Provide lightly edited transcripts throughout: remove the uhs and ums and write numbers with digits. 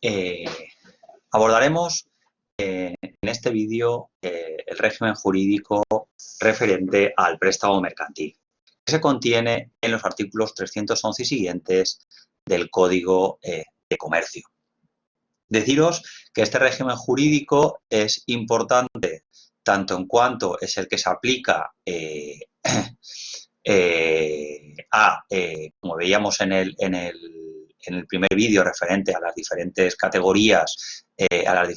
Eh, abordaremos en este vídeo el régimen jurídico referente al préstamo mercantil, que se contiene en los artículos 311 y siguientes del Código de Comercio. Deciros que este régimen jurídico es importante tanto en cuanto es el que se aplica como veíamos en el primer vídeo referente a las diferentes categorías, a los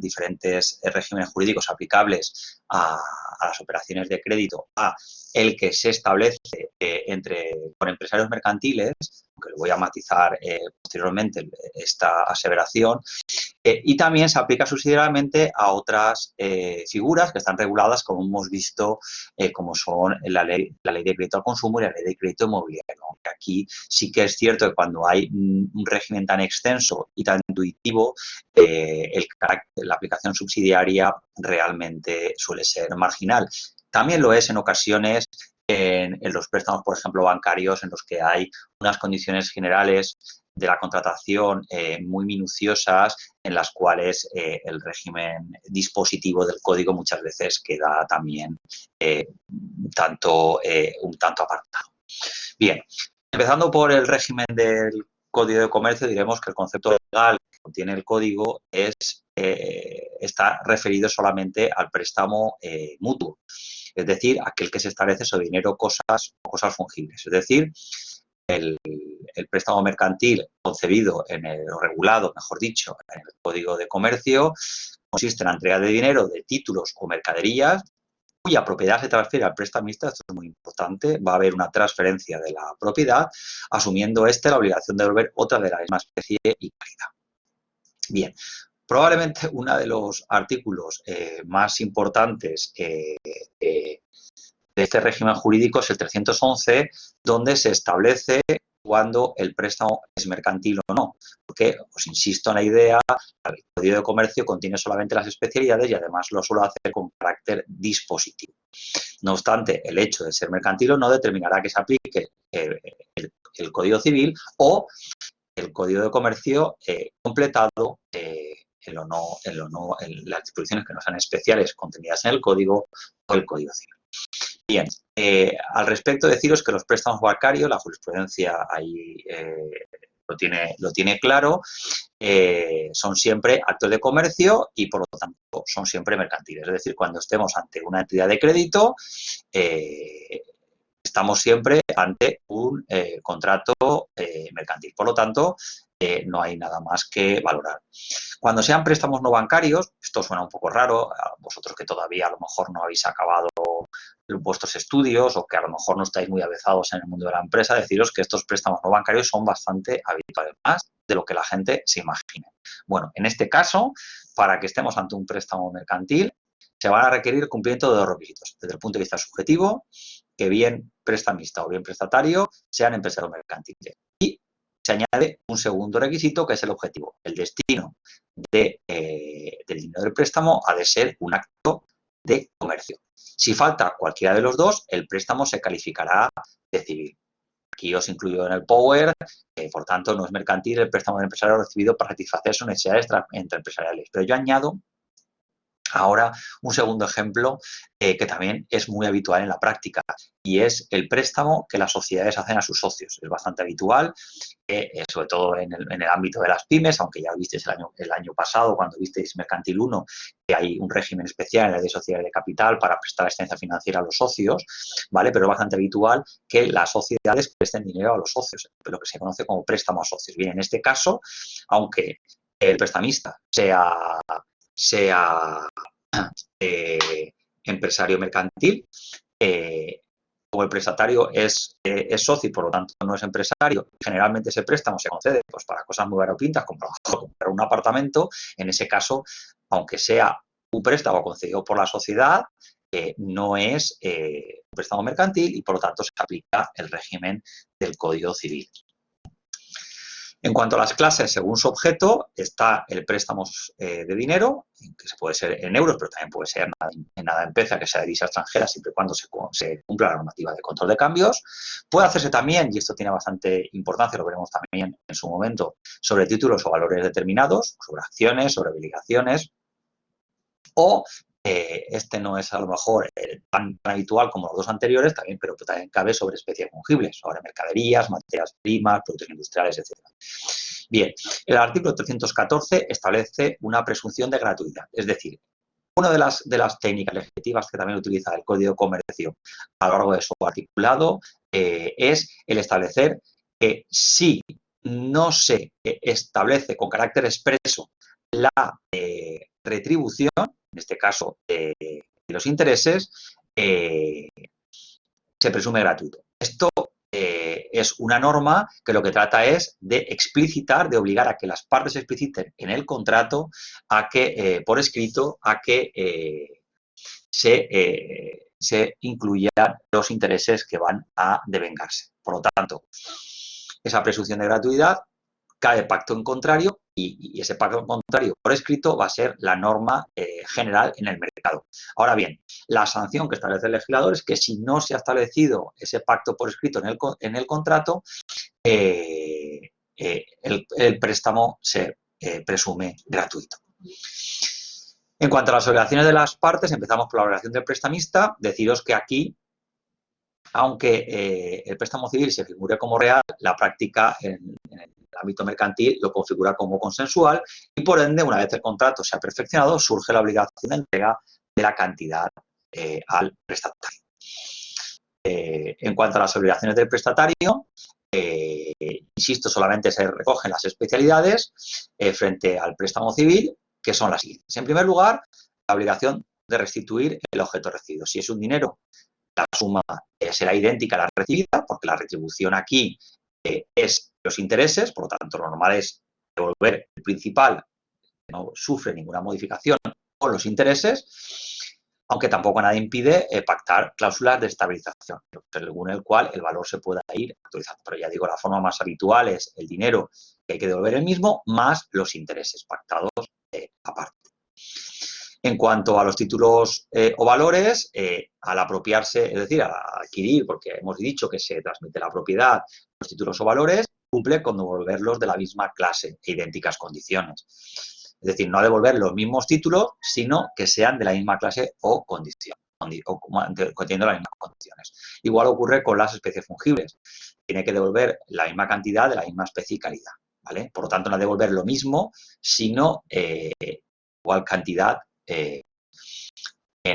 diferentes regímenes jurídicos aplicables a las operaciones de crédito, a el que se establece con empresarios mercantiles, que lo voy a matizar posteriormente esta aseveración, y también se aplica subsidiariamente a otras figuras que están reguladas, como hemos visto, como son la ley de crédito al consumo y la ley de crédito inmobiliario. Aunque aquí sí que es cierto que cuando hay un régimen tan extenso y tan intuitivo, la aplicación subsidiaria realmente suele ser marginal. También lo es en ocasiones en los préstamos, por ejemplo, bancarios, en los que hay unas condiciones generales de la contratación muy minuciosas, en las cuales el régimen dispositivo del código muchas veces queda también un tanto apartado. Bien, empezando por el régimen del Código de Comercio, diremos que el concepto legal que contiene el código está referido solamente al préstamo mutuo, es decir, aquel que se establece sobre dinero o cosas fungibles. Es decir, el préstamo mercantil concebido o regulado, mejor dicho, en el Código de Comercio, consiste en la entrega de dinero, de títulos o mercaderías cuya propiedad se transfiere al prestamista. Esto es muy importante. Va a haber una transferencia de la propiedad, asumiendo la obligación de devolver otra de la misma especie y calidad. Bien, probablemente uno de los artículos más importantes de este régimen jurídico es el 311, donde se establece cuando el préstamo es mercantil o no. Porque, os insisto en la idea, el Código de Comercio contiene solamente las especialidades y además lo suele hacer con carácter dispositivo. No obstante, el hecho de ser mercantil o no determinará que se aplique el Código Civil o el Código de Comercio completado en las disposiciones que no sean especiales contenidas en el Código o el Código Civil. Bien, al respecto deciros que los préstamos bancarios, la jurisprudencia ahí lo tiene claro, son siempre actos de comercio y por lo tanto son siempre mercantiles. Es decir, cuando estemos ante una entidad de crédito, estamos siempre ante un contrato mercantil. Por lo tanto, no hay nada más que valorar. Cuando sean préstamos no bancarios, esto suena un poco raro, a vosotros que todavía a lo mejor no habéis acabado vuestros estudios o que a lo mejor no estáis muy avezados en el mundo de la empresa, deciros que estos préstamos no bancarios son bastante habituales, más de lo que la gente se imagina. Bueno, en este caso, para que estemos ante un préstamo mercantil, se van a requerir el cumplimiento de dos requisitos. Desde el punto de vista subjetivo, que bien prestamista o bien prestatario sean empresarios mercantiles. Y se añade un segundo requisito, que es el objetivo. El destino del dinero del préstamo ha de ser un acto de comercio. Si falta cualquiera de los dos, el préstamo se calificará de civil. Aquí os incluyo en el Power, por tanto, no es mercantil el préstamo del empresario recibido para satisfacer sus necesidades empresariales. Pero yo añado ahora un segundo ejemplo que también es muy habitual en la práctica, y es el préstamo que las sociedades hacen a sus socios. Es bastante habitual, sobre todo en el ámbito de las pymes, aunque ya visteis el año pasado, cuando visteis Mercantil 1, que hay un régimen especial en la ley de sociedades de capital para prestar asistencia financiera a los socios, ¿vale? Pero es bastante habitual que las sociedades presten dinero a los socios, lo que se conoce como préstamo a socios. Bien, en este caso, aunque el prestamista sea empresario mercantil, como el prestatario es socio y por lo tanto no es empresario, generalmente ese préstamo se concede pues, para cosas muy variopintas, como comprar un apartamento. En ese caso, aunque sea un préstamo concedido por la sociedad, no es un préstamo mercantil y por lo tanto se aplica el régimen del Código Civil. En cuanto a las clases, según su objeto, está el préstamo de dinero, que se puede ser en euros, pero también puede ser en nada empresa que sea de divisa extranjera, siempre y cuando se cumpla la normativa de control de cambios. Puede hacerse también, y esto tiene bastante importancia, lo veremos también en su momento, sobre títulos o valores determinados, sobre acciones, sobre obligaciones, o este no es a lo mejor tan habitual como los dos anteriores, también, pero también cabe sobre especies fungibles, sobre mercaderías, materias primas, productos industriales, etcétera. Bien, el artículo 314 establece una presunción de gratuidad, es decir, una de las técnicas legislativas que también utiliza el Código de Comercio a lo largo de su articulado es el establecer que si no se establece con carácter expreso la retribución, en este caso de los intereses, se presume gratuito. Esto es una norma que lo que trata es de explicitar, de obligar a que las partes expliciten en el contrato, a que por escrito, a que se incluyan los intereses que van a devengarse. Por lo tanto, esa presunción de gratuidad cae pacto en contrario y ese pacto en contrario por escrito va a ser la norma general en el mercado. Ahora bien, la sanción que establece el legislador es que si no se ha establecido ese pacto por escrito en el contrato, el préstamo se presume gratuito. En cuanto a las obligaciones de las partes, empezamos por la obligación del prestamista. Deciros que aquí, aunque el préstamo civil se figure como real, la práctica en el ámbito mercantil lo configura como consensual y, por ende, una vez el contrato se ha perfeccionado, surge la obligación de entrega de la cantidad al prestatario. En cuanto a las obligaciones del prestatario, insisto, solamente se recogen las especialidades frente al préstamo civil, que son las siguientes. En primer lugar, la obligación de restituir el objeto recibido. Si es un dinero, la suma será idéntica a la recibida, porque la retribución aquí es los intereses, por lo tanto, lo normal es devolver el principal, que no sufre ninguna modificación, con los intereses, aunque tampoco nada impide pactar cláusulas de estabilización, según el cual el valor se pueda ir actualizando. Pero ya digo, la forma más habitual es el dinero que hay que devolver el mismo, más los intereses pactados aparte. En cuanto a los títulos o valores, al apropiarse, es decir, al adquirir, porque hemos dicho que se transmite la propiedad, los títulos o valores, cumple con devolverlos de la misma clase e idénticas condiciones. Es decir, no devolver los mismos títulos, sino que sean de la misma clase o condición, o conteniendo las mismas condiciones. Igual ocurre con las especies fungibles. Tiene que devolver la misma cantidad de la misma especie y calidad, ¿vale? Por lo tanto, no devolver lo mismo, sino igual cantidad en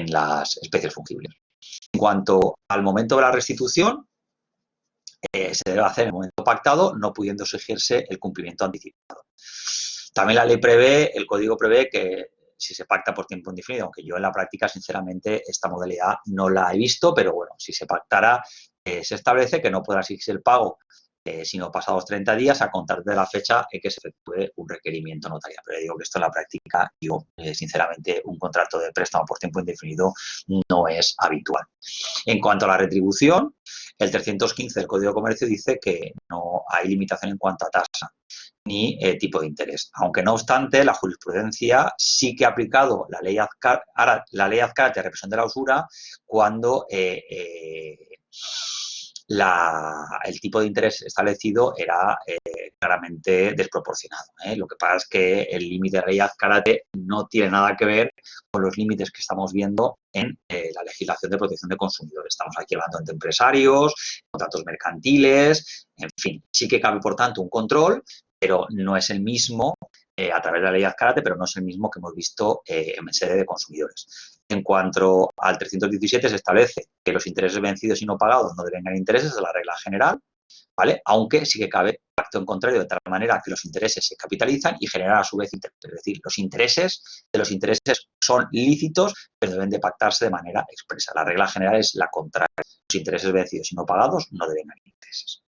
las especies fungibles. En cuanto al momento de la restitución, se debe hacer en el momento pactado, no pudiendo exigirse el cumplimiento anticipado. También la ley prevé, el código prevé que si se pacta por tiempo indefinido, aunque yo en la práctica, sinceramente, esta modalidad no la he visto, pero bueno, si se pactara, se establece que no podrá exigirse el pago sino pasados 30 días a contar de la fecha en que se efectúe un requerimiento notarial. Pero digo que esto en la práctica, yo, sinceramente, un contrato de préstamo por tiempo indefinido no es habitual. En cuanto a la retribución, el 315 del Código de Comercio dice que no hay limitación en cuanto a tasa ni tipo de interés. Aunque no obstante, la jurisprudencia sí que ha aplicado la ley Azcárate de represión de la usura cuando el tipo de interés establecido era claramente desproporcionado. Lo que pasa es que el límite de ley Azcárate no tiene nada que ver con los límites que estamos viendo en la legislación de protección de consumidores. Estamos aquí hablando entre empresarios, contratos mercantiles, en fin. Sí que cabe, por tanto, un control, pero no es el mismo a través de la ley Azcárate, pero no es el mismo que hemos visto en sede de consumidores. En cuanto al 317, se establece que los intereses vencidos y no pagados no devengan intereses, es la regla general, ¿vale? Aunque sí que cabe pacto en contrario, de tal manera que los intereses se capitalizan y generan a su vez intereses. Es decir, los intereses son lícitos, pero deben de pactarse de manera expresa. La regla general es la contraria. Los intereses vencidos y no pagados no devengan intereses.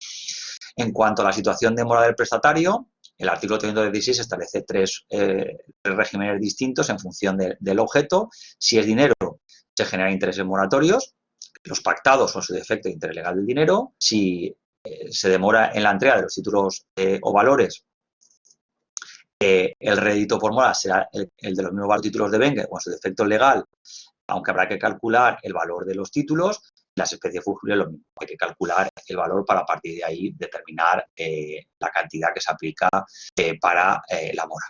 En cuanto a la situación de mora del prestatario, el artículo 316 establece tres regímenes distintos en función del objeto. Si es dinero, se generan intereses moratorios, los pactados o, en su defecto, interés legal del dinero. Si se demora en la entrega de los títulos o valores, El rédito por mora será el de los mismos varios títulos de Wenger o en su defecto legal, aunque habrá que calcular el valor de los títulos. Las especies fusibles lo mismo, hay que calcular el valor para a partir de ahí determinar la cantidad que se aplica para la mora.